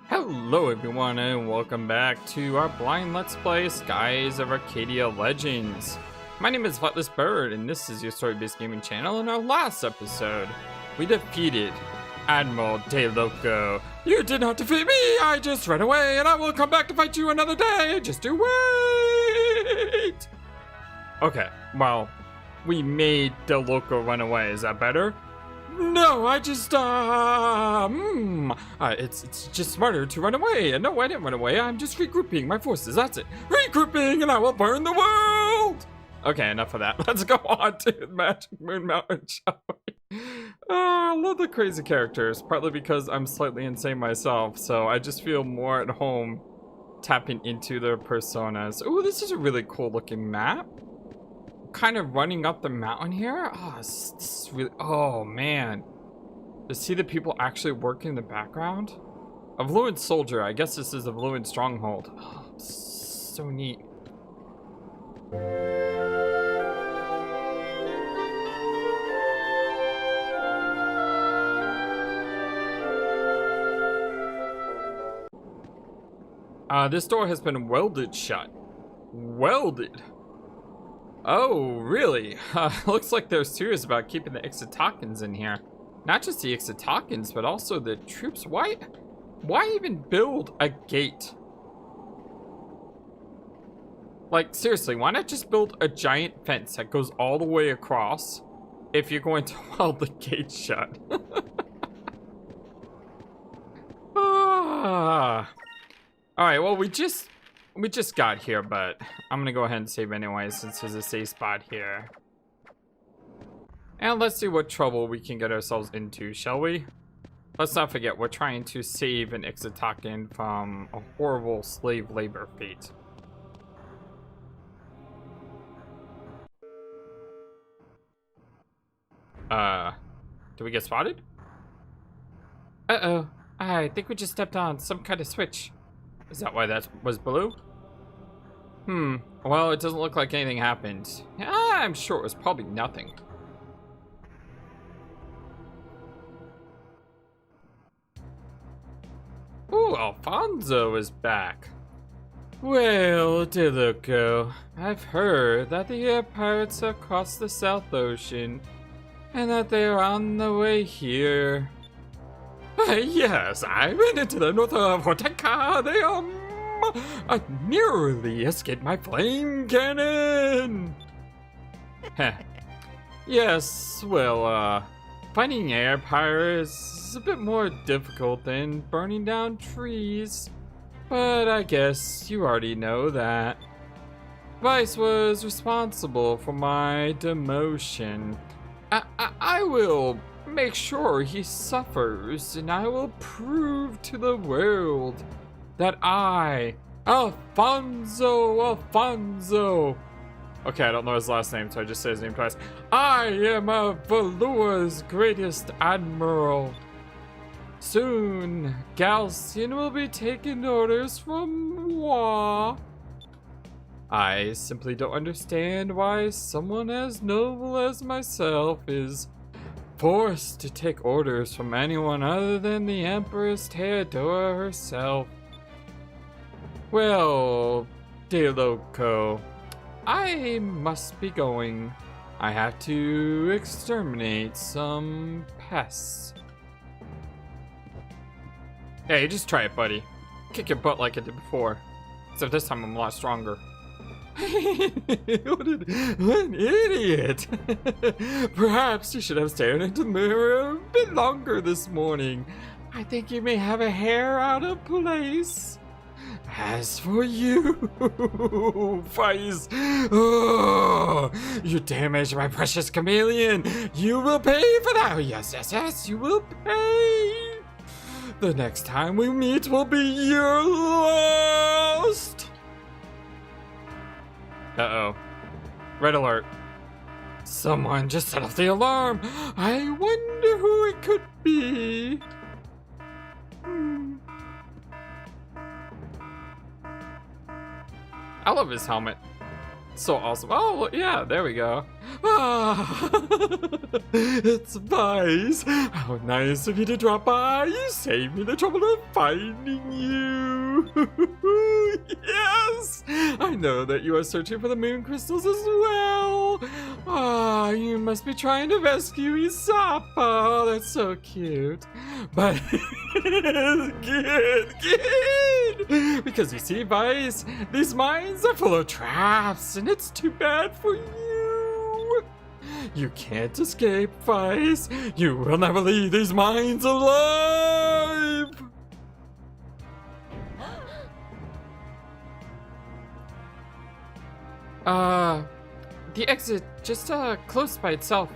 Hello everyone and welcome back to our blind let's play Skies of Arcadia Legends. My name is Flightless Bird and this is your story-based gaming channel. In our last episode, we defeated Admiral De Loco. You did not defeat me, I just ran away and I will come back to fight you another day, just you wait! Okay, well, we made De Loco run away, is that better? No, I just, it's just smarter to run away. And no, I didn't run away. I'm just regrouping my forces. That's it. Regrouping and I will burn the world. Okay, enough of that. Let's go on to Magic Moon Mountain, shall we? I love the crazy characters, partly because I'm slightly insane myself. So I just feel more at home tapping into their personas. Ooh, this is a really cool looking map. Kind of running up the mountain here. Oh, this is really, oh man, to see the people actually working in the background. A Vluan soldier, I guess this is a Vluan stronghold. Oh, so neat. This door has been welded shut. Welded? Oh, really? Looks like they're serious about keeping the Ixatakans in here. Not just the Ixatakans, but also the troops. Why even build a gate? Like, seriously, why not just build a giant fence that goes all the way across if you're going to weld the gate shut? Alright, well, we just got here, but I'm gonna go ahead and save anyway since there's a safe spot here. And let's see what trouble we can get ourselves into, shall we? Let's not forget, we're trying to save an Ixatakan from a horrible slave labor fate. Do we get spotted? Uh-oh, I think we just stepped on some kind of switch. Is that why that was blue? Well, it doesn't look like anything happened. I'm sure it was probably nothing. Ooh, Alfonso is back. Well, De Loco, I've heard that the air pirates have crossed the South Ocean and that they are on the way here. Yes, I went into the north of Hortenka. They I nearly escaped my flame cannon! Heh. Yes, well, fighting air pirates is a bit more difficult than burning down trees. But I guess you already know that. Vice was responsible for my demotion. I will make sure he suffers, and I will prove to the world that I, Alfonso. Okay, I don't know his last name, so I just say his name twice. I am a Valua's greatest admiral. Soon, Galcian will be taking orders from moi. I simply don't understand why someone as noble as myself is forced to take orders from anyone other than the Empress Theodora herself. Well, De Loco, I must be going. I have to exterminate some pests. Hey, just try it, buddy. Kick your butt like I did before. Except this time I'm a lot stronger. What an idiot! Perhaps you should have stared into the mirror a bit longer this morning. I think you may have a hair out of place. As for you, Vice, you damaged my precious chameleon. You will pay for that. Yes, you will pay. The next time we meet will be your last. Uh-oh. Red alert. Someone just set off the alarm. I wonder who it could be. I love his helmet. So awesome. Oh, yeah, there we go. Ah, it's Vice. How nice of you to drop by. You saved me the trouble of finding you. Yes, I know that you are searching for the moon crystals as well. Ah, you must be trying to rescue Isapa. Oh, that's so cute. But good. Because you see, Vice, these mines are full of traps, and it's too bad for you. You can't escape, Vice. You will never leave these mines alive. The exit just closed by itself.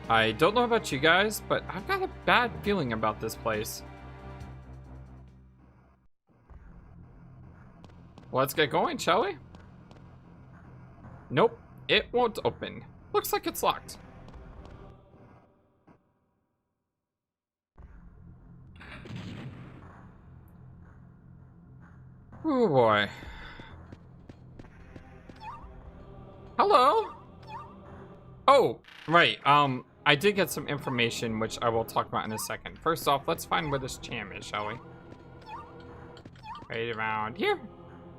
I don't know about you guys, but I've got a bad feeling about this place. Let's get going, shall we? Nope, it won't open. Looks like it's locked. Oh boy. Hello? Oh, right, I did get some information which I will talk about in a second. First off, let's find where this cham is, shall we? Right around here.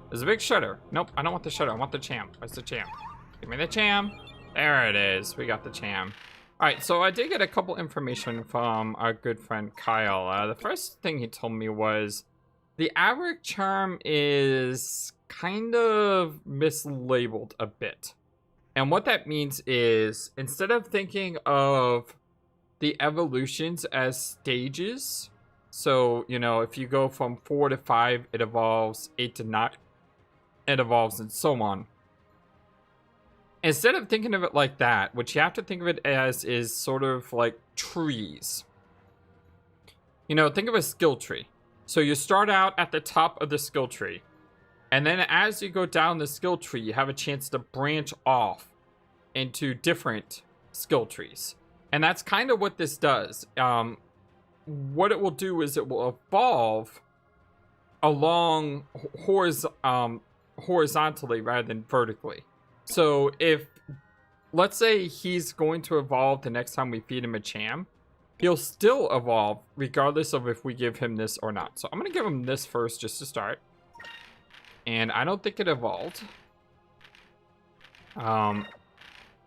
There's a big shutter. Nope, I don't want the shutter. I want the cham. Where's the cham? Give me the cham. There it is. We got the cham. Alright, so I did get a couple information from our good friend Kyle. The first thing he told me was the Auric charm is kind of mislabeled a bit. And what that means is, instead of thinking of the evolutions as stages, so, you know, if you go from 4 to 5, it evolves, 8 to 9, it evolves, and so on. Instead of thinking of it like that, what you have to think of it as is sort of like trees. You know, think of a skill tree. So you start out at the top of the skill tree. And then as you go down the skill tree, you have a chance to branch off into different skill trees. And that's kind of what this does. What it will do is it will evolve along horizontally rather than vertically. So if, let's say he's going to evolve the next time we feed him a cham, he'll still evolve regardless of if we give him this or not. So I'm going to give him this first just to start. And I don't think it evolved. I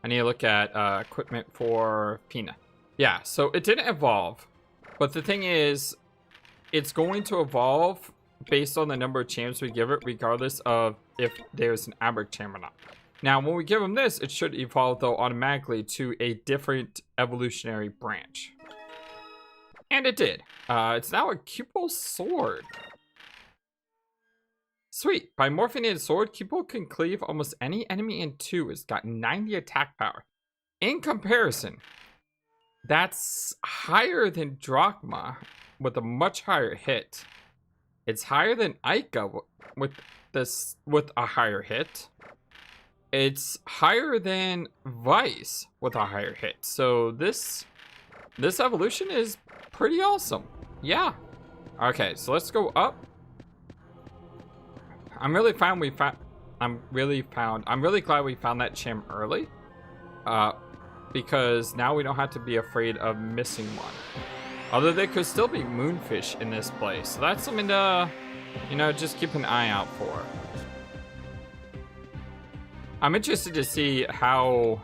need to look at equipment for Pina. Yeah, so it didn't evolve. But the thing is, it's going to evolve based on the number of chams we give it, regardless of if there's an Auric cham or not. Now, when we give him this, it should evolve, though, automatically to a different evolutionary branch. And it did. It's now a Cupel sword. Sweet. By morphing in sword, Cupel can cleave almost any enemy in 2. It's got 90 attack power. In comparison, that's higher than Drachma with a much higher hit. It's higher than Ica with a higher hit. It's higher than Vice with a higher hit. So this evolution is pretty awesome. Yeah. Okay, so let's go up. I'm really glad we found that cham early. Because now we don't have to be afraid of missing one. Although there could still be moonfish in this place. So that's something to, you know, just keep an eye out for. I'm interested to see how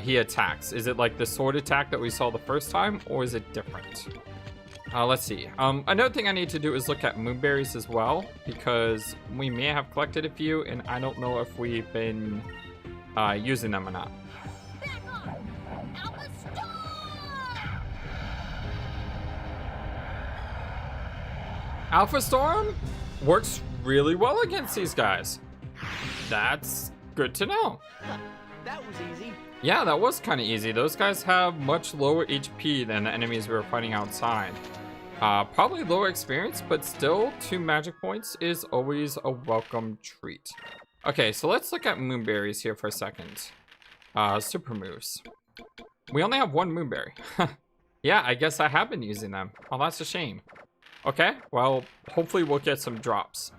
he attacks. Is it like the sword attack that we saw the first time, or is it different? Let's see. Another thing I need to do is look at moonberries as well, because we may have collected a few, and I don't know if we've been using them or not. Alpha Storm works really well against these guys. That's good to know. That was easy. Yeah, that was kind of easy. Those guys have much lower HP than the enemies we were fighting outside. Probably lower experience, but still 2 magic points is always a welcome treat. Okay, so let's look at moonberries here for a second. Super moves. We only have 1 moonberry. Yeah, I guess I have been using them. Oh, that's a shame. Okay, well, hopefully we'll get some drops.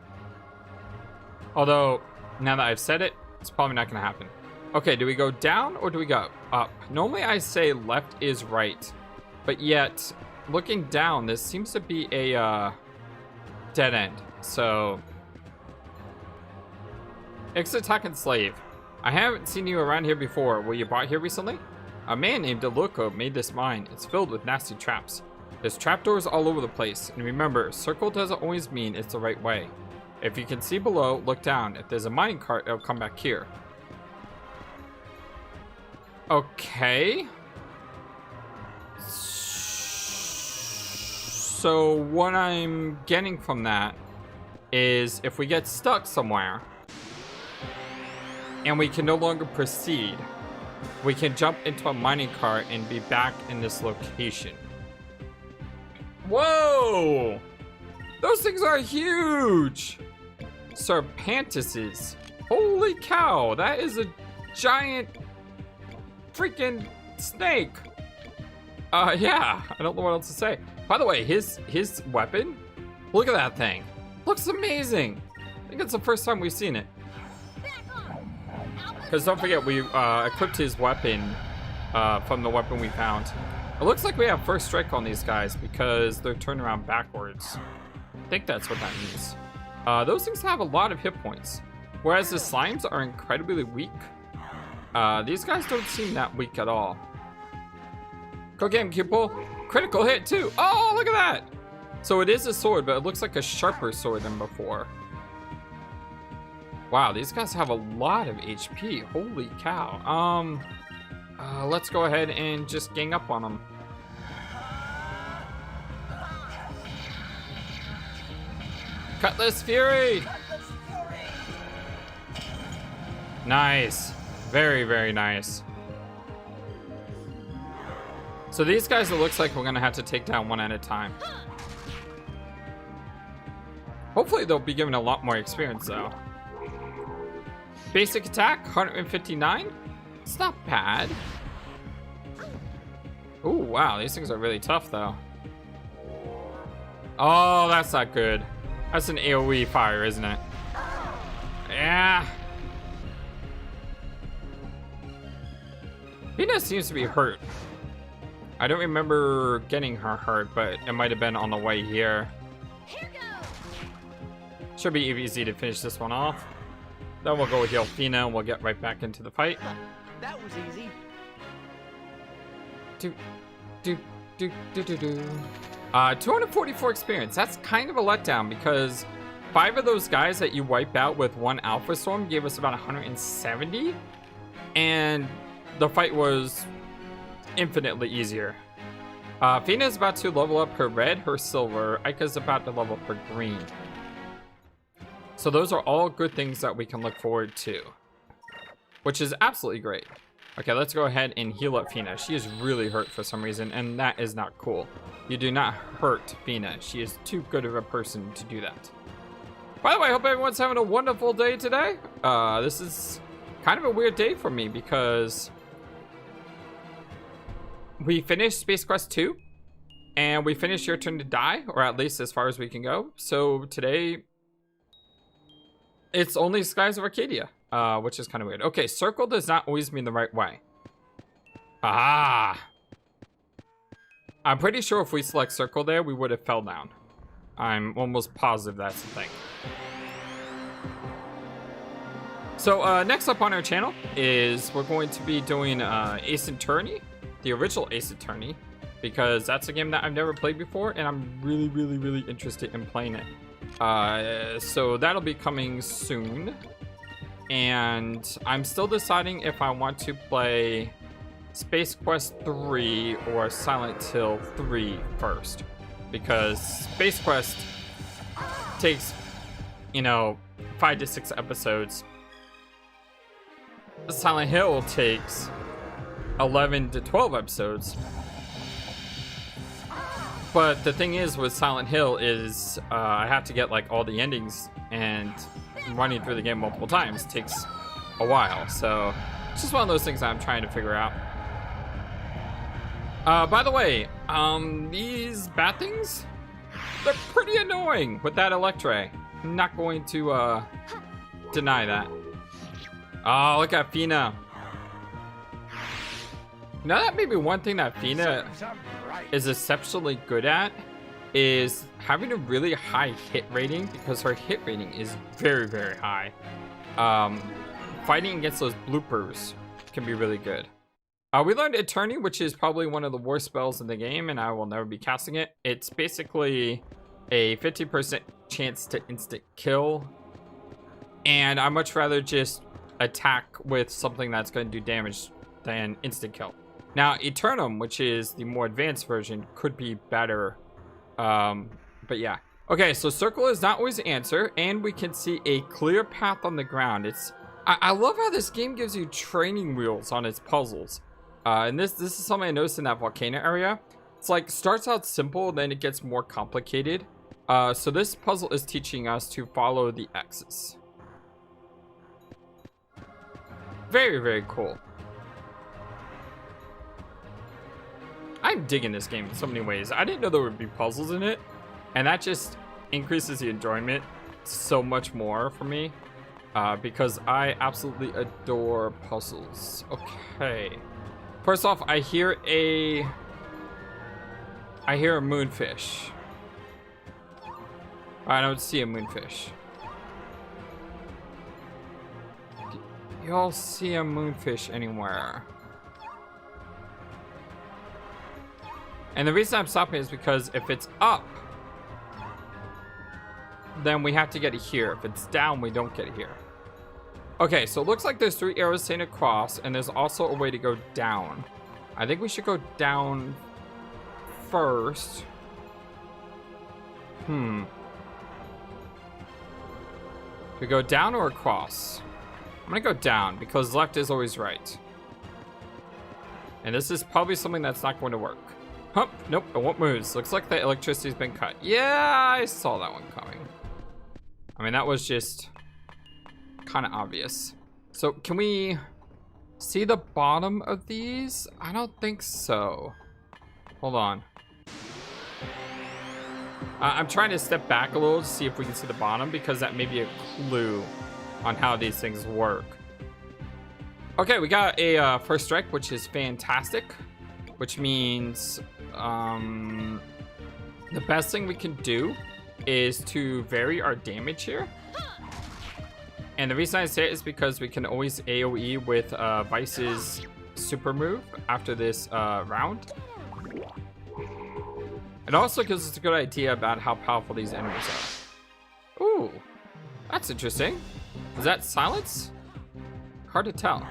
Although, Now that I've said it, it's probably not going to happen. Okay, do we go down or do we go up? Normally I say left is right, but yet looking down, this seems to be a dead end. So, exit attack and slave. I haven't seen you around here before. Were you brought here recently? A man named DeLuco made this mine. It's filled with nasty traps. There's trapdoors all over the place. And remember, circle doesn't always mean it's the right way. If you can see below, look down. If there's a mining cart, it'll come back here. Okay. So what I'm getting from that is if we get stuck somewhere and we can no longer proceed, we can jump into a mining cart and be back in this location. Whoa! Those things are huge! Serpantuses. Holy cow, that is a giant freaking snake. Yeah, I don't know what else to say. By the way, his weapon, look at that thing. Looks amazing. I think it's the first time we've seen it. Because don't forget, we equipped his weapon from the weapon we found. It looks like we have first strike on these guys because they're turned around backwards. I think that's what that means. Those things have a lot of hit points, whereas the slimes are incredibly weak. These guys don't seem that weak at all. Go Gamecube pull. Critical hit too. Oh, look at that. So it is a sword, but it looks like a sharper sword than before. Wow, these guys have a lot of HP. Holy cow. Let's go ahead and just gang up on them. Cutlass Fury! Nice. Very, very nice. So these guys, it looks like we're gonna have to take down one at a time. Hopefully they'll be given a lot more experience though. Basic attack, 159. It's not bad. Oh, wow, these things are really tough though. Oh, that's not good. That's an AoE fire, isn't it? Yeah. Vina seems to be hurt. I don't remember getting her hurt, but it might have been on the way here. Should be easy to finish this one off. Then we'll go heal Fina and we'll get right back into the fight. That was easy. 244 experience. That's kind of a letdown because 5 of those guys that you wipe out with 1 Alpha Storm gave us about 170. And the fight was infinitely easier. Fina is about to level up her red, her silver. Aika's about to level up her green. So those are all good things that we can look forward to, which is absolutely great. Okay, let's go ahead and heal up Fina. She is really hurt for some reason, and that is not cool. You do not hurt Fina. She is too good of a person to do that. By the way, I hope everyone's having a wonderful day today. This is kind of a weird day for me because we finished Space Quest 2, and we finished Your Turn to Die, or at least as far as we can go. So today, it's only Skies of Arcadia, which is kind of weird. Okay, circle does not always mean the right way. Ah! I'm pretty sure if we select circle there, we would have fell down. I'm almost positive that's the thing. So, next up on our channel is we're going to be doing Ace Attorney, the original Ace Attorney, because that's a game that I've never played before, and I'm really, really, really interested in playing it. So that'll be coming soon, and I'm still deciding if I want to play Space Quest 3 or Silent Hill 3 first, because Space Quest takes, you know, 5 to 6 episodes. Silent Hill takes 11 to 12 episodes. But the thing is with Silent Hill is I have to get like all the endings, and running through the game multiple times takes a while. So it's just one of those things I'm trying to figure out. By the way, these bat things, they're pretty annoying with that Electray. I'm not going to deny that. Oh, look at Fina. Now that maybe one thing that Fina is exceptionally good at is having a really high hit rating, because her hit rating is very, very high. Fighting against those bloopers can be really good. We learned Eternity, which is probably one of the worst spells in the game, and I will never be casting it. It's basically a 50% chance to instant kill, and I'd much rather just attack with something that's going to do damage than instant kill. Now, Eternum, which is the more advanced version, could be better. But yeah. Okay, so circle is not always the answer, and we can see a clear path on the ground. I love how this game gives you training wheels on its puzzles. And this is something I noticed in that volcano area. It's like, starts out simple, then it gets more complicated. So this puzzle is teaching us to follow the X's. Very, very cool. I'm digging this game in so many ways. I didn't know there would be puzzles in it, and that just increases the enjoyment so much more for me, because I absolutely adore puzzles. Okay. First off, I hear a moonfish. I don't see a moonfish. Do y'all see a moonfish anywhere? And the reason I'm stopping is because if it's up, then we have to get it here. If it's down, we don't get it here. Okay, so it looks like there's 3 arrows saying across, and there's also a way to go down. I think we should go down first. We go down or across? I'm gonna go down, because left is always right. And this is probably something that's not going to work. Huh, nope, it won't move. Looks like the electricity's been cut. Yeah, I saw that one coming. I mean, that was just kind of obvious. So can we see the bottom of these? I don't think so. Hold on. I'm trying to step back a little to see if we can see the bottom, because that may be a clue on how these things work. Okay, we got a first strike, which is fantastic, which means the best thing we can do is to vary our damage here. And the reason I say it is because we can always AoE with Vice's super move after this round. It also gives us a good idea about how powerful these enemies are. Ooh, that's interesting. Is that silence? Hard to tell.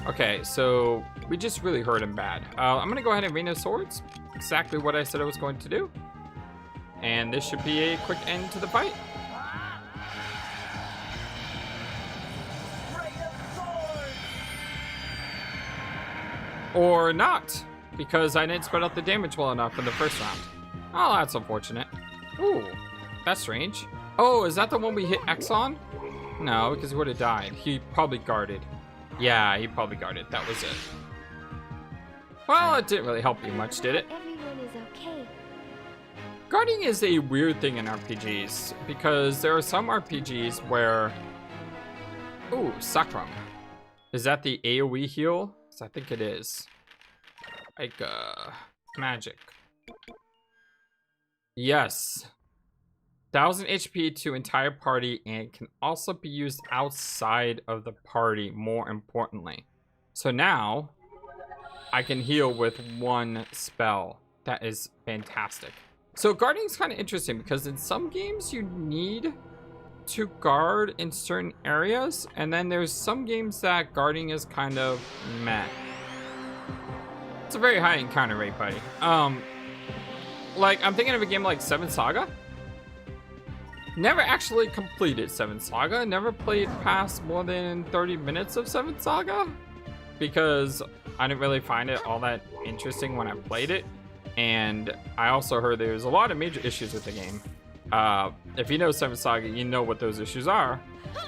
Okay, so we just really hurt him bad. I'm gonna go ahead and Rain of Swords. Exactly what I said I was going to do. And this should be a quick end to the fight. Or not, because I didn't spread out the damage well enough in the first round. Oh, that's unfortunate. Ooh, that's strange. Oh, is that the one we hit X on? No, because he would have died. He probably guarded. Yeah, he probably guarded. That was it. Well, it didn't really help you much, did it? Everyone is okay. Guarding is a weird thing in RPGs, because there are some RPGs where... Ooh, Sakram. Is that the AoE heal? I think it is. Like, magic. Yes. 1000 HP to entire party, and can also be used outside of the party, more importantly. So now, I can heal with one spell. That is fantastic. So guarding is kind of interesting, because in some games you need to guard in certain areas, and then there's some games that guarding is kind of meh. It's a very high encounter rate, buddy. Like, I'm thinking of a game like Seven Saga. Never actually completed Seven Saga. Never played past more than 30 minutes of Seven Saga, because I didn't really find it all that interesting when I played it. And I also heard there's a lot of major issues with the game. If you know Seven Saga, you know what those issues are.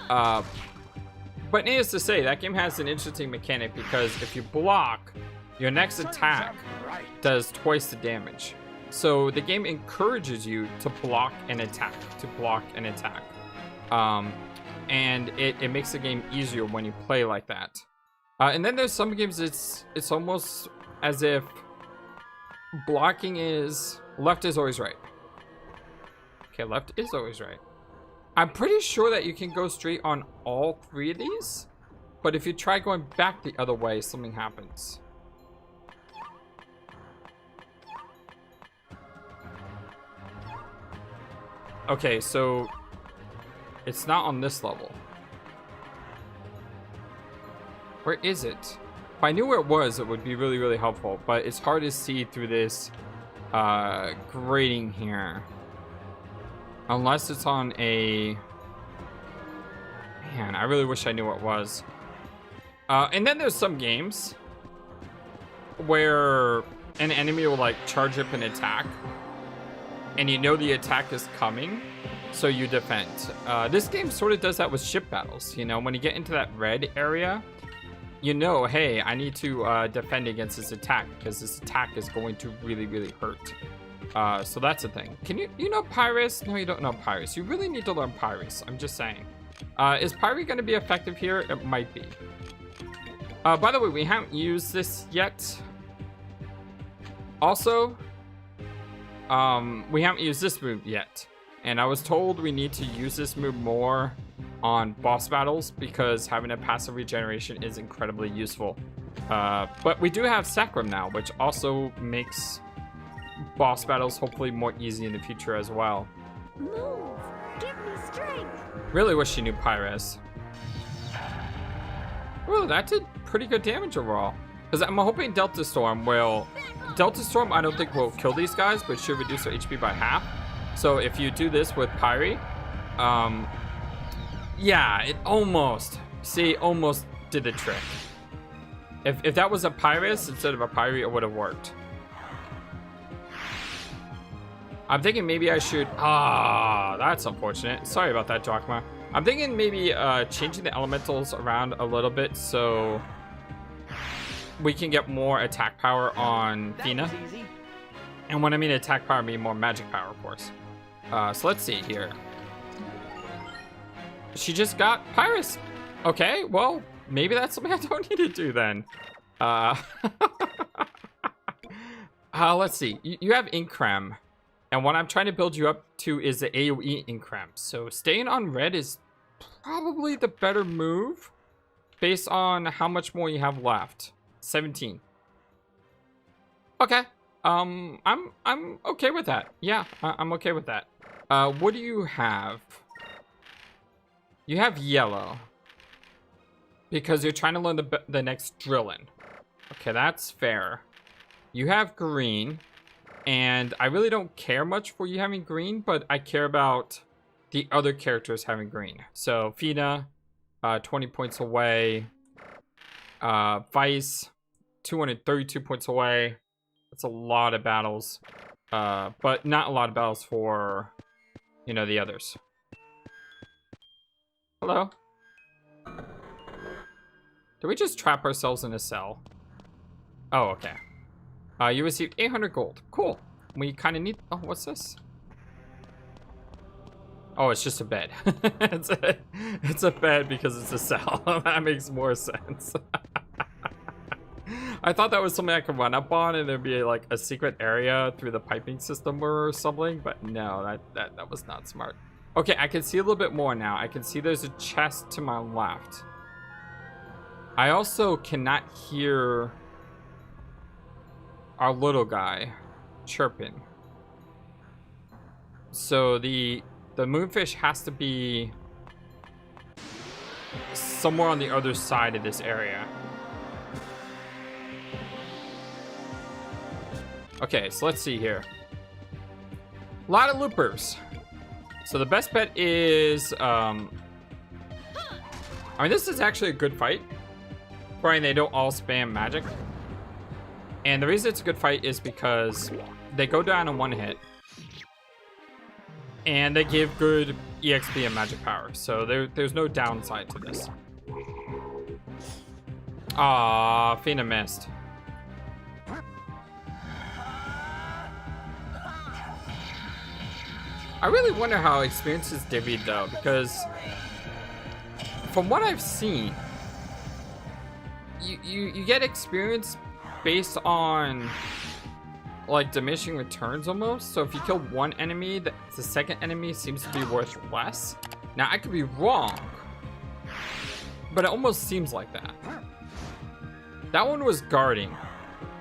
But needless to say, that game has an interesting mechanic, because if you block, your next attack does twice the damage. So the game encourages you to block and attack, and it makes the game easier when you play like that. And then there's some games it's almost as if blocking is left is always right. Okay, left is always right. I'm pretty sure that you can go straight on all 3 of these, but if you try going back the other way, something happens. Okay, so it's not on this level. Where is it? If I knew where it was, it would be really, really helpful, but it's hard to see through this grating here. Unless it's on a... Man, I really wish I knew what it was. And then there's some games where an enemy will like charge up an attack, and you know the attack is coming, so you defend. This game sort of does that with ship battles. You know, when you get into that red area, you know, hey, I need to defend against this attack because this attack is going to really, really hurt. So that's the thing. Can you know Pyrus? No, you don't know Pyrus. You really need to learn Pyrus. I'm just saying. Is Pyre going to be effective here? It might be. By the way, we haven't used this yet. Also, we haven't used this move yet. And I was told we need to use this move more on boss battles because having a passive regeneration is incredibly useful. But we do have Sacrum now, which also makes boss battles hopefully more easy in the future as well. Move! Give me strength! Really wish she knew Pyrus. Ooh, that did pretty good damage overall. Because I'm hoping Delta Storm will... Delta Storm I don't think will kill these guys, but should reduce their HP by half. So if you do this with Pyre, yeah, it almost... See, almost did the trick. If that was a Pyrus instead of a Pyre, it would have worked. I'm thinking maybe I should... Ah, that's unfortunate. Sorry about that, Drachma. I'm thinking maybe changing the elementals around a little bit so we can get more attack power on Fina. And when I mean attack power, I mean more magic power, of course. So let's see here. She just got Pyrus. Okay, well, maybe that's something I don't need to do then. Let's see. You have Increm. And what I'm trying to build you up to is the AoE Increm. So staying on red is probably the better move based on how much more you have left. 17. Okay. I'm okay with that. Yeah, I'm okay with that. What do you have? You have yellow. Because you're trying to learn the next Drillin. Okay, that's fair. You have green. And I really don't care much for you having green, but I care about the other characters having green. So Fina, 20 points away. Vice, 232 points away. That's a lot of battles. But not a lot of battles for, you know, the others. Hello? Did we just trap ourselves in a cell? Oh, okay. You received 800 gold. Cool. We kind of need... Oh, what's this? Oh, it's just a bed. it's a bed because it's a cell. That makes more sense. I thought that was something I could run up on and there'd be like a secret area through the piping system or something, but no, that was not smart. Okay, I can see a little bit more now. I can see there's a chest to my left. I also cannot hear our little guy chirping. So the moonfish has to be somewhere on the other side of this area. Okay, so let's see here. A lot of loopers. So the best bet is I mean, this is actually a good fight. Providing they don't all spam magic. And the reason it's a good fight is because they go down in one hit. And they give good EXP and magic power. So there's no downside to this. Aw, Fina missed. I really wonder how experienced is David though, because from what I've seen, you get experience based on like diminishing returns almost. So if you kill one enemy, the second enemy seems to be worth less. Now I could be wrong, but it almost seems like that. That one was guarding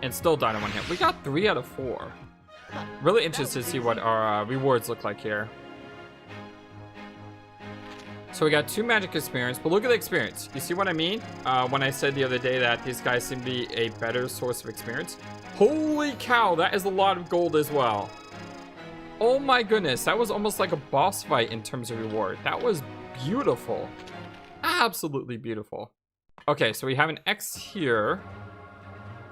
and still died in one hit. We got 3 out of 4. Really interested to see what our rewards look like here. So we got 2 magic experience, but look at the experience. You see what I mean? When I said the other day that these guys seem to be a better source of experience. Holy cow, that is a lot of gold as well. Oh my goodness, that was almost like a boss fight in terms of reward. That was beautiful. Absolutely beautiful. Okay, so we have an X here.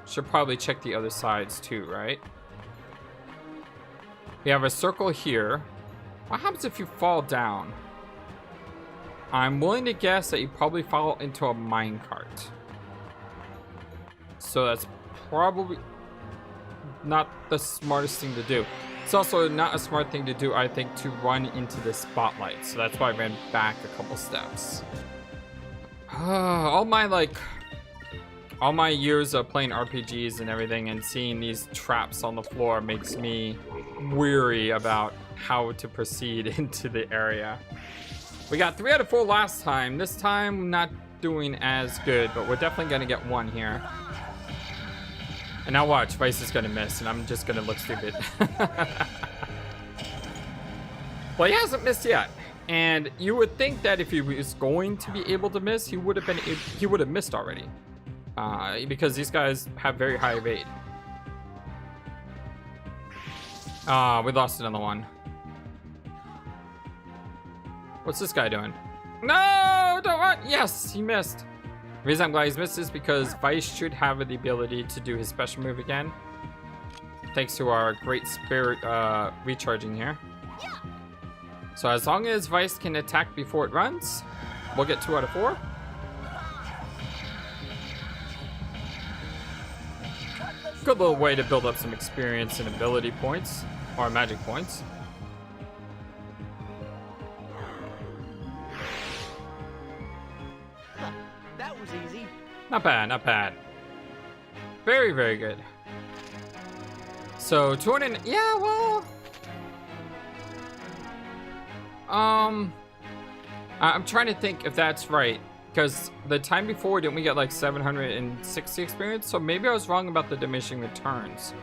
Should probably check the other sides too, right? We have a circle here. What happens if you fall down? I'm willing to guess that you probably fall into a minecart. So that's probably not the smartest thing to do. It's also not a smart thing to do, I think, to run into the spotlight. So that's why I ran back a couple steps. All my years of playing RPGs and everything and seeing these traps on the floor makes me weary about how to proceed into the area. We got 3 out of 4 last time. This time, not doing as good, but we're definitely gonna get 1 here. And now watch, Vice is gonna miss, and I'm just gonna look stupid. Well, he hasn't missed yet, and you would think that if he was going to be able to miss, he would have missed already, because these guys have very high evade. We lost another one. What's this guy doing? No, don't want. Yes, he missed. The reason I'm glad he's missed is because Vice should have the ability to do his special move again. Thanks to our great spirit recharging here. So as long as Vice can attack before it runs, we'll get 2 out of 4. Good little way to build up some experience and ability points, or magic points. That was easy. Not bad, not bad. Very, very good. So 200, yeah, well, I'm trying to think if that's right, because the time before, didn't we get like 760 experience? So maybe I was wrong about the diminishing returns.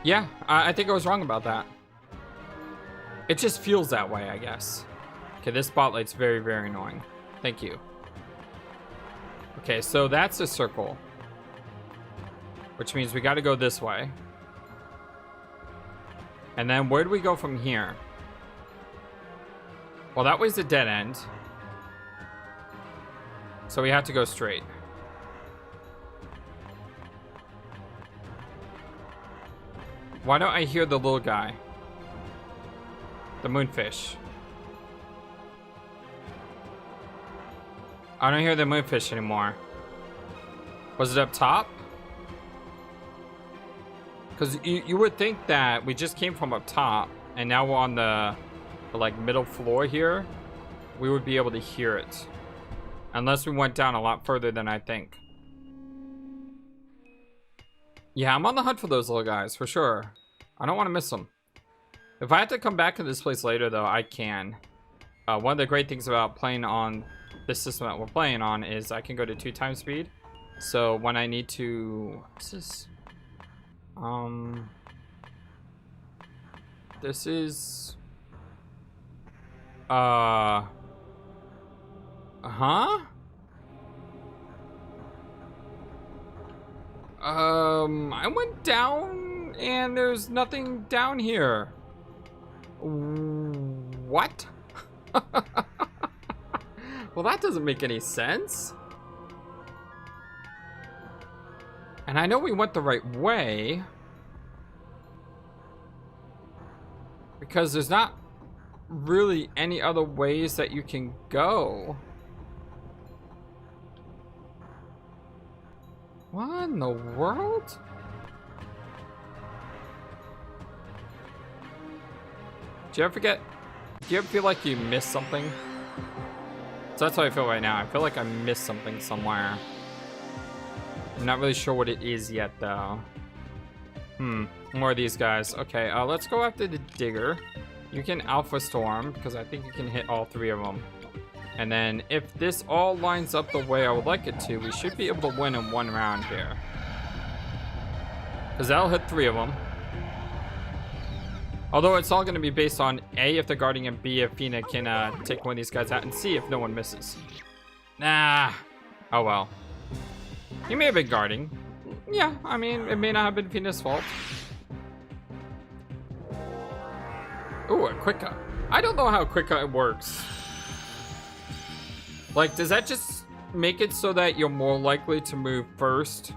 Yeah, I think I was wrong about that. It just feels that way, I guess. Okay, this spotlight's very, very annoying. Thank you. Okay, so that's a circle, which means we got to go this way. And then where do we go from here? Well, that way's a dead end, so we have to go straight. Why don't I hear the little guy? The moonfish. I don't hear the moonfish anymore. Was it up top? Because you would think that we just came from up top, and now we're on the like middle floor here. We would be able to hear it, unless we went down a lot further than I think. Yeah, I'm on the hunt for those little guys for sure. I don't want to miss them. If I have to come back to this place later, though, I can. One of the great things about playing on this system that we're playing on is I can go to 2x speed. So when I need to, what's this? This is huh? I went down and there's nothing down here. What? Well, that doesn't make any sense. And I know we went the right way, because there's not really any other ways that you can go. What in the world? Did you ever get Do you ever feel like you missed something? So that's how I feel right now. I feel like I missed something somewhere. I'm not really sure what it is yet, though. More of these guys. Okay, let's go after the digger. You can Alpha Storm, because I think you can hit all 3 of them. And then if this all lines up the way I would like it to, we should be able to win in 1 round here. Because that'll hit 3 of them. Although it's all going to be based on A, if they're guarding, and B, if Fina can take one of these guys out, and C, if no one misses. Nah. Oh well. He may have been guarding. Yeah, I mean, it may not have been Fina's fault. Ooh, a quick cut. I don't know how quick cut works. Like, does that just make it so that you're more likely to move first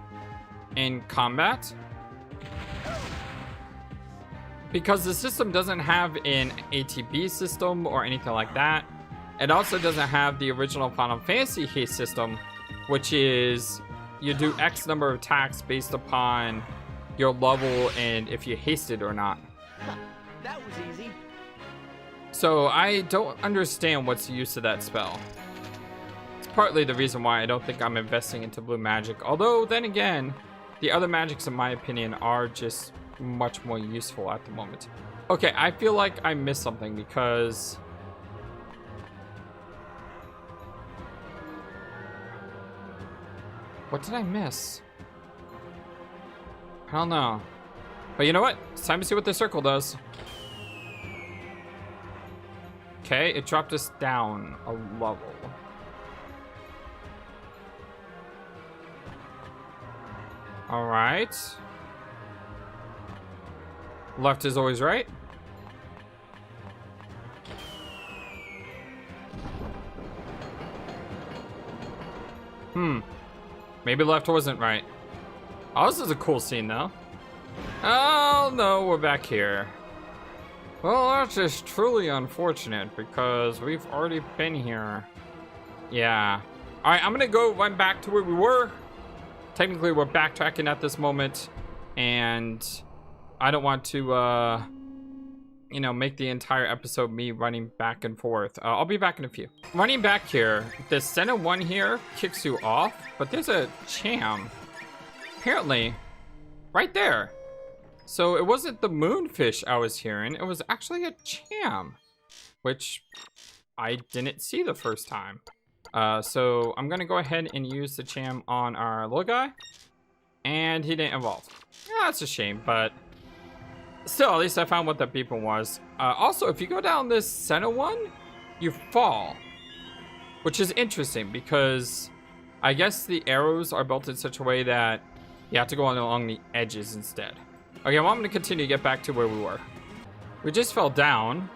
in combat? Because the system doesn't have an ATB system or anything like that. It also doesn't have the original Final Fantasy haste system, which is you do X number of attacks based upon your level and if you hasted or not. That was easy. So I don't understand what's the use of that spell. It's partly the reason why I don't think I'm investing into blue magic. Although then again, the other magics in my opinion are just much more useful at the moment. Okay, I feel like I missed something because what did I miss? I don't know. But you know what? It's time to see what the circle does. Okay, it dropped us down a level. All right. Left is always right. Maybe left wasn't right. Oh, this is a cool scene though. Oh no, we're back here. Well, that's just truly unfortunate because we've already been here. Yeah. All right, I'm gonna go run back to where we were. Technically, we're backtracking at this moment, and I don't want to, you know, make the entire episode me running back and forth. I'll be back in a few. Running back here, the center one here kicks you off, but there's a cham. Apparently, right there. So it wasn't the moonfish I was hearing, it was actually a cham, which I didn't see the first time. So I'm gonna go ahead and use the cham on our little guy, and he didn't evolve. Yeah, that's a shame, but still, at least I found what the beeping was. Also, if you go down this center one, you fall, which is interesting because I guess the arrows are built in such a way that you have to go along the edges instead. Okay, well, I'm going to continue to get back to where we were. We just fell down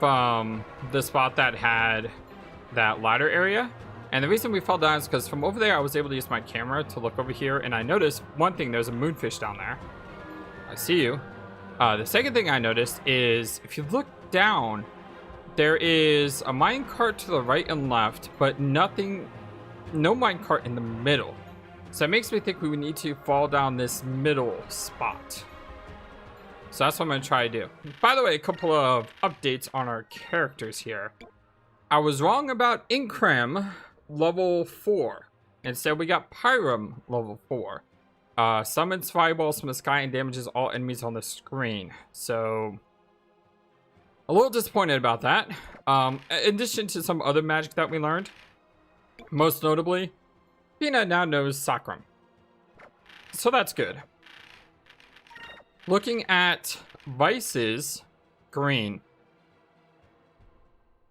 from the spot that had that ladder area. And the reason we fell down is because from over there, I was able to use my camera to look over here. And I noticed one thing, there's a moonfish down there. I see you. The second thing I noticed is if you look down, there is a minecart to the right and left, but no minecart in the middle. So it makes me think we would need to fall down this middle spot. So that's what I'm going to try to do. By the way, a couple of updates on our characters here. I was wrong about Increm level 4. Instead, we got Pyrum level 4. Summons fireballs from the sky and damages all enemies on the screen. So, a little disappointed about that. In addition to some other magic that we learned, most notably, Fina now knows Sakram. So that's good. Looking at Vice's green.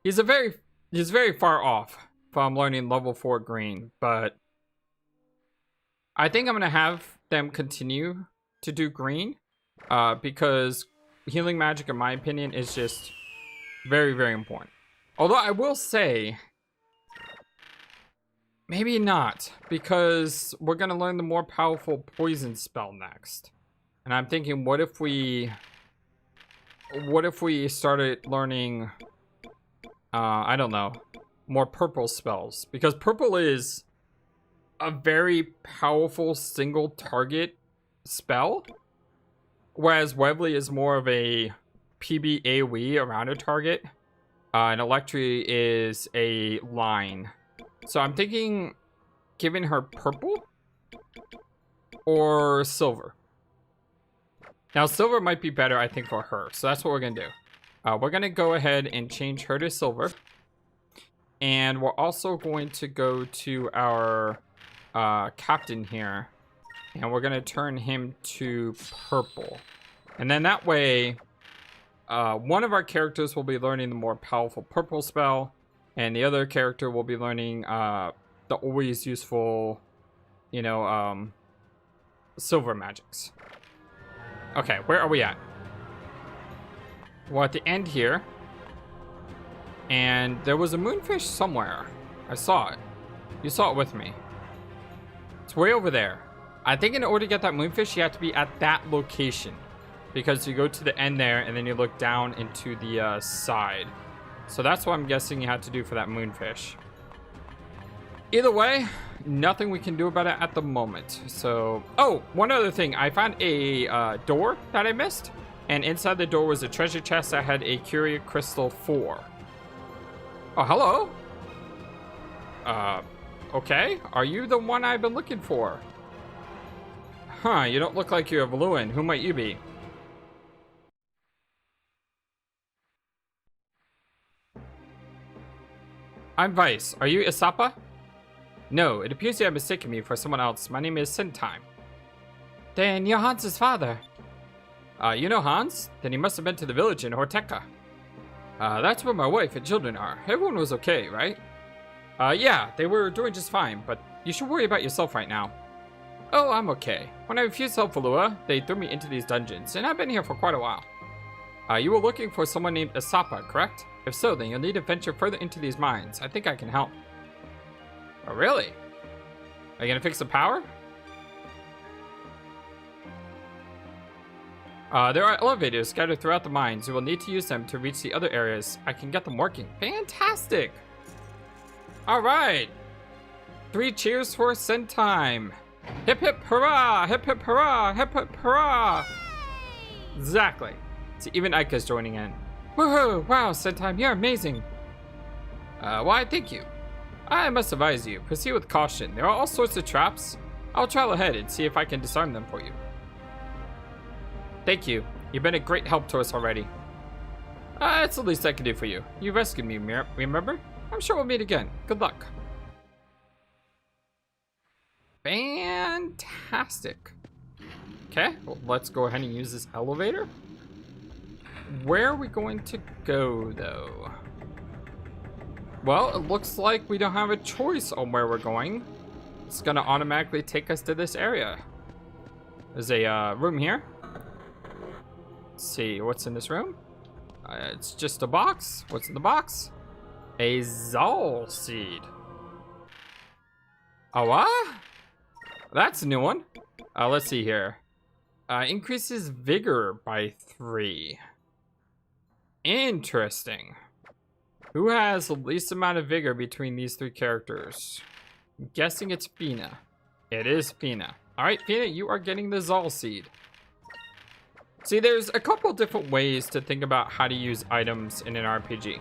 He's very far off from learning level 4 green, but I think I'm gonna have them continue to do green because healing magic, in my opinion, is just very, very important. Although I will say, maybe not, because we're gonna learn the more powerful poison spell next. And I'm thinking, what if we started learning, I don't know, more purple spells? Because purple is a very powerful single target spell, whereas Webley is more of a PB AoE around a target. And Electri is a line. So I'm thinking giving her purple or silver. Now, silver might be better, I think, for her. So that's what we're going to do. We're going to go ahead and change her to silver. And we're also going to go to our captain here. And we're going to turn him to purple. And then that way, one of our characters will be learning the more powerful purple spell. And the other character will be learning the always useful, you know, silver magics. Okay, where are we at? We're at the end here. And there was a moonfish somewhere. I saw it. You saw it with me. It's way over there. I think in order to get that moonfish, you have to be at that location. Because you go to the end there, and then you look down into the side. So that's what I'm guessing you had to do for that moonfish. Either way, nothing we can do about it at the moment. So, oh, one other thing. I found a door that I missed. And inside the door was a treasure chest that had a Curia Crystal 4. Oh, hello. Okay. Are you the one I've been looking for? Huh, you don't look like you're a Valuan. Who might you be? I'm Vice. Are you Isapa? No, it appears you have mistaken me for someone else. My name is Sentime. Then you're Hans's father. You know Hans? Then he must have been to the village in Horteka. That's where my wife and children are. Everyone was okay, right? Yeah, they were doing just fine, but you should worry about yourself right now. Oh, I'm okay. When I refused help Valua, they threw me into these dungeons, and I've been here for quite a while. You were looking for someone named Isapa, correct? If so, then you'll need to venture further into these mines. I think I can help. Oh, really? Are you gonna fix the power? There are elevators scattered throughout the mines. You will need to use them to reach the other areas. I can get them working. Fantastic! Alright! 3 cheers for Sentime! Hip hip hurrah! Hip hip hurrah! Hip hip hurrah! Exactly. See, even Aika's joining in. Woohoo! Wow, Sentime, you're amazing! Why, thank you. I must advise you, proceed with caution. There are all sorts of traps. I'll travel ahead and see if I can disarm them for you. Thank you. You've been a great help to us already. It's the least I can do for you. You rescued me, remember? I'm sure we'll meet again. Good luck. Fantastic. Okay, well, let's go ahead and use this elevator. Where are we going to go, though? Well, it looks like we don't have a choice on where we're going. It's gonna automatically take us to this area. There's a room here. Let's see, what's in this room? It's just a box. What's in the box? A Zal seed. Oh, what? That's a new one. Let's see here. Increases vigor by 3. Interesting. Who has the least amount of vigor between these 3 characters? I'm guessing it's Fina. It is Fina. Alright, Fina, you are getting the Zal seed. See, there's a couple different ways to think about how to use items in an RPG.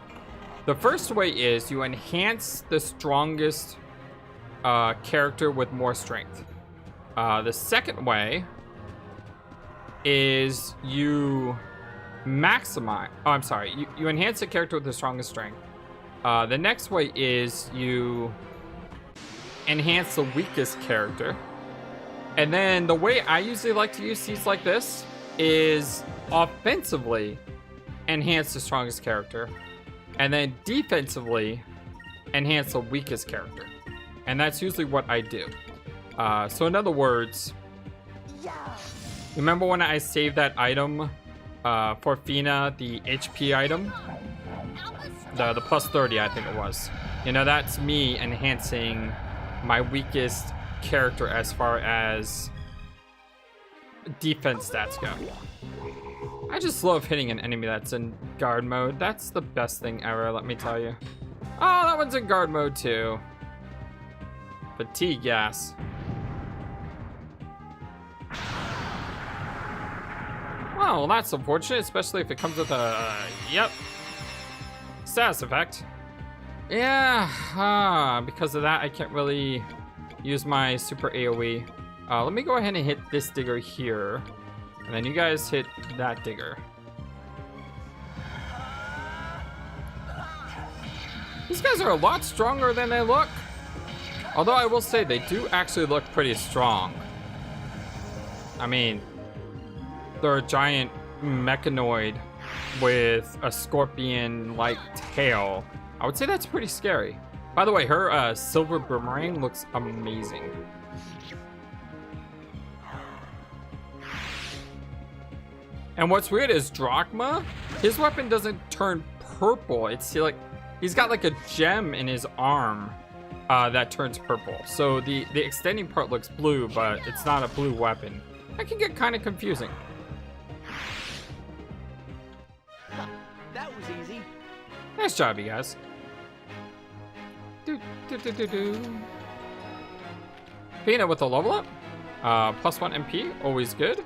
The first way is you enhance the strongest character with more strength. The second way is you maximize... Oh, I'm sorry. You enhance the character with the strongest strength. The next way is you enhance the weakest character. And then the way I usually like to use seeds like this is offensively enhance the strongest character, and then defensively enhance the weakest character. And that's usually what I do. So in other words, remember when I saved that item for Fina, the HP item? The plus 30, I think it was. You know, that's me enhancing my weakest character as far as defense stats go. I just love hitting an enemy that's in guard mode. That's the best thing ever, let me tell you. Oh, that one's in guard mode too. Fatigue gas. Well, that's unfortunate, especially if it comes with a... Yep. status effect. Yeah, because of that, I can't really use my super AoE. Let me go ahead and hit this digger here. And then you guys hit that digger. These guys are a lot stronger than they look. Although I will say they do actually look pretty strong. I mean, they're a giant mechanoid with a scorpion-like tail. I would say that's pretty scary. By the way, her silver boomerang looks amazing. And what's weird is Drachma, his weapon doesn't turn purple. It's like, he's got like a gem in his arm that turns purple. So the extending part looks blue, but it's not a blue weapon. That can get kind of confusing. That was easy. Nice job, you guys. Fina with a level up. +1 MP, always good.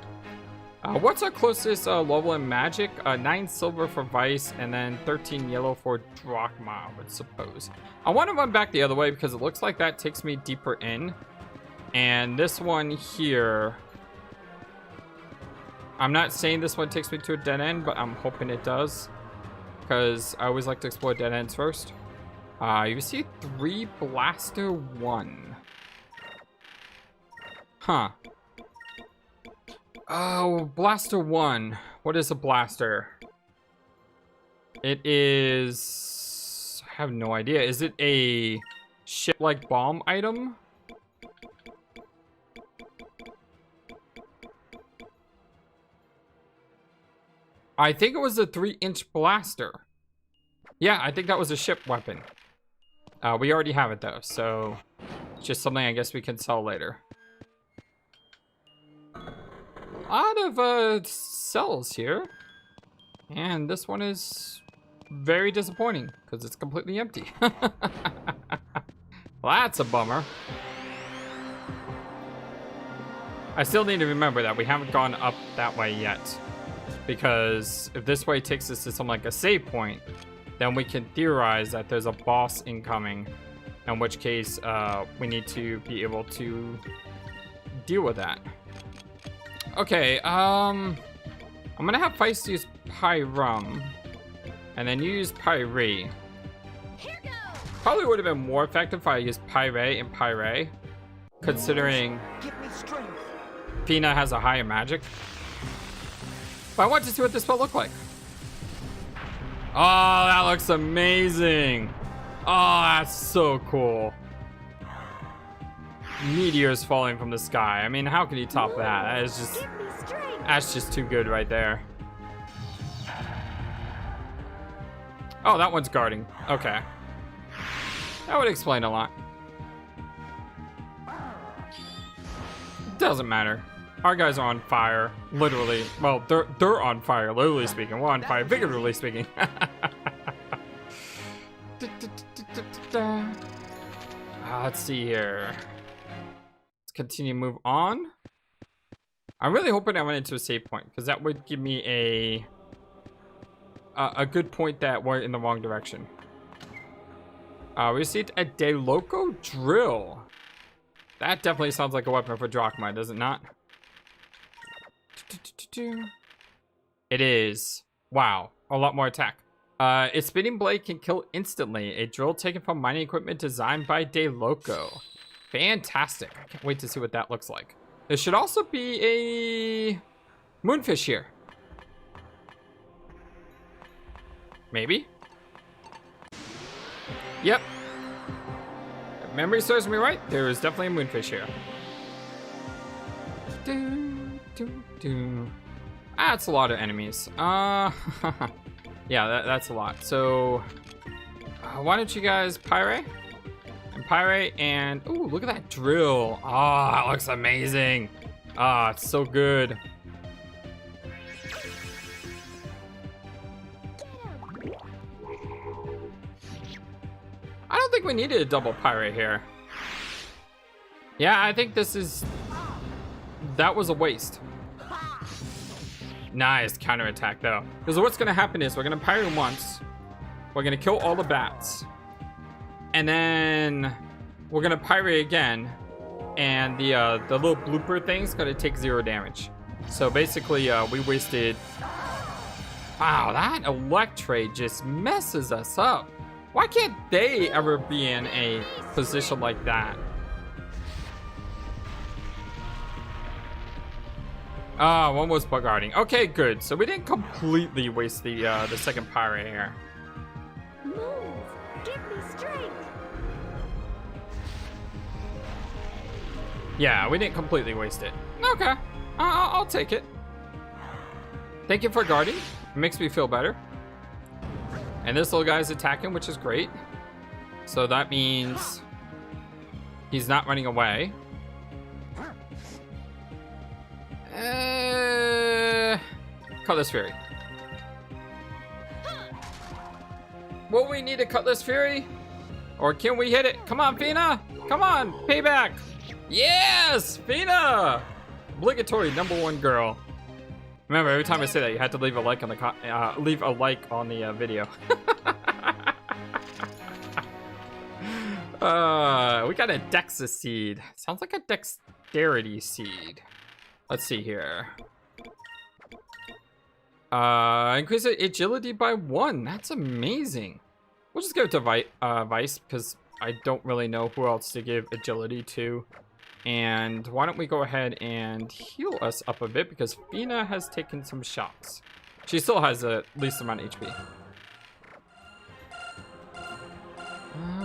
What's our closest level in magic? 9 silver for Vice, and then 13 yellow for Drachma, I would suppose. I want to run back the other way because it looks like that takes me deeper in. And this one here, I'm not saying this one takes me to a dead end, but I'm hoping it does, because I always like to explore dead ends first. You see 3 Blaster 1. Huh. Oh, Blaster 1. What is a blaster? It is... I have no idea. Is it a ship-like bomb item? I think it was a 3-inch blaster. Yeah, I think that was a ship weapon. We already have it though, so it's just something I guess we can sell later. A lot of cells here, and this one is very disappointing because it's completely empty. Well, that's a bummer. I still need to remember that we haven't gone up that way yet, because if this way takes us to something like a save point, then we can theorize that there's a boss incoming, in which case we need to be able to deal with that. Okay, I'm gonna have Feist use Pyrum, and then you use Pyre. Probably would have been more effective if I used Pyre and Pyre, considering Fina has a higher magic. But I want to see what this will look like. Oh, that looks amazing. Oh, that's so cool. Meteors falling from the sky. I mean, how can you top that? That is just, that's just too good right there. Oh, that one's guarding. Okay. That would explain a lot. Doesn't matter. Our guys are on fire, literally. Well, they're on fire, literally speaking. We're on fire, figuratively speaking. Let's see here. Let's continue to move on. I'm really hoping I went into a save point, because that would give me a good point that we're in the wrong direction. We received a De Loco drill. That definitely sounds like a weapon for Drachma, does it not? It is. Wow, a lot more attack. Its spinning blade can kill instantly. A drill taken from mining equipment designed by De Loco. Fantastic. I can't wait to see what that looks like. There should also be a moonfish here. Maybe? Yep. If memory serves me right, there is definitely a moonfish here. That's a lot of enemies. Yeah, that's a lot. So, why don't you guys Pyre? And Pyre, and ooh, look at that drill. Oh, that looks amazing. Ah, it's so good. I don't think we needed a double Pyre here. Yeah, I think this is... That was a waste. Nice counterattack though. Because what's gonna happen is we're gonna Pyre once, We're gonna kill all the bats. And then we're gonna pirate again. And the little blooper thing's gonna take 0 damage. So basically, we wasted... Wow, that Electrade just messes us up. Why can't they ever be in a position like that? One was bug guarding. Okay, good. So we didn't completely waste the second pirate here. Move! Give me strength! Yeah, we didn't completely waste it. Okay, I'll take it. Thank you for guarding. It makes me feel better. And this little guy's attacking, which is great. So that means he's not running away. Cutlass Fury. Will we need a Cutlass Fury? Or can we hit it? Come on, Fina! Come on, payback! Yes, Fina! Obligatory #1 girl. Remember, every time I say that, you had to leave a like on the video. We got a Dexa seed. Sounds like a dexterity seed. Let's see here. Increase the agility by 1. That's amazing. We'll just give it to Vice because I don't really know who else to give agility to. And why don't we go ahead and heal us up a bit because Fina has taken some shots. She still has the least amount of HP.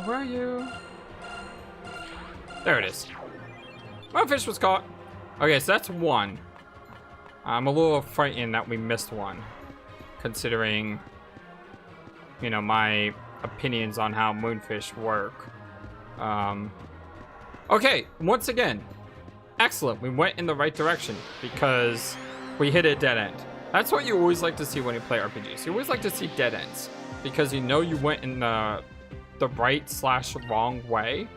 Where are you? There it is. My fish was caught. Okay, so that's 1. I'm a little frightened that we missed 1, considering, you know, my opinions on how moonfish work. Okay, once again, excellent. We went in the right direction because we hit a dead end. That's what you always like to see when you play RPGs. You always like to see dead ends because you know you went in the right/wrong way.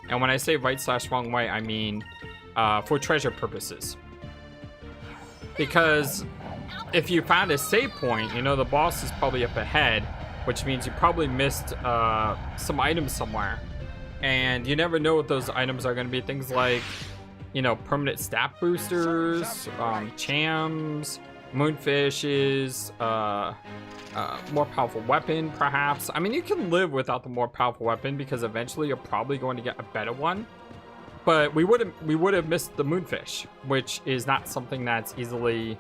And when I say right/wrong way, I mean for treasure purposes. Because if you found a save point, you know the boss is probably up ahead, which means you probably missed some items somewhere. And you never know what those items are going to be. Things like, you know, permanent stat boosters, chams, moonfishes, more powerful weapon, perhaps. I mean, you can live without the more powerful weapon because eventually you're probably going to get a better one. But we would have missed the moonfish, which is not something that's easily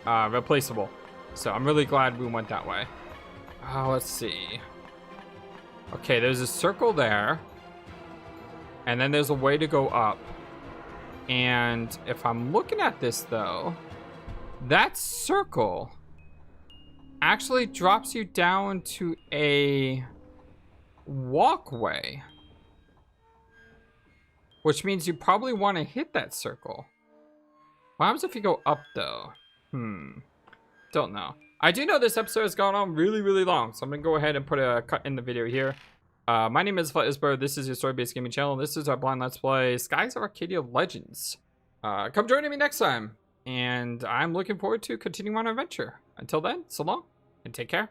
replaceable. So I'm really glad we went that way. Let's see. Okay, there's a circle there. And then there's a way to go up. And if I'm looking at this, though, that circle actually drops you down to a walkway. Which means you probably want to hit that circle. What happens if you go up, though? Don't know. I do know this episode has gone on really, really long, so I'm going to go ahead and put a cut in the video here. My name is Flightless. This is your story-based gaming channel. This is our blind let's play Skies of Arcadia Legends. Come join me next time, and I'm looking forward to continuing on our adventure. Until then, so long, and take care.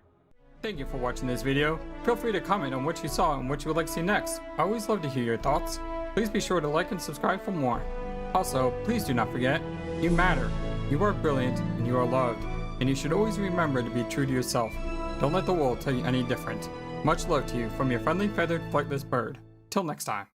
Thank you for watching this video. Feel free to comment on what you saw and what you would like to see next. I always love to hear your thoughts. Please be sure to like and subscribe for more. Also, please do not forget, you matter, you are brilliant, and you are loved. And you should always remember to be true to yourself. Don't let the world tell you any different. Much love to you from your friendly feathered flightless bird. Till next time.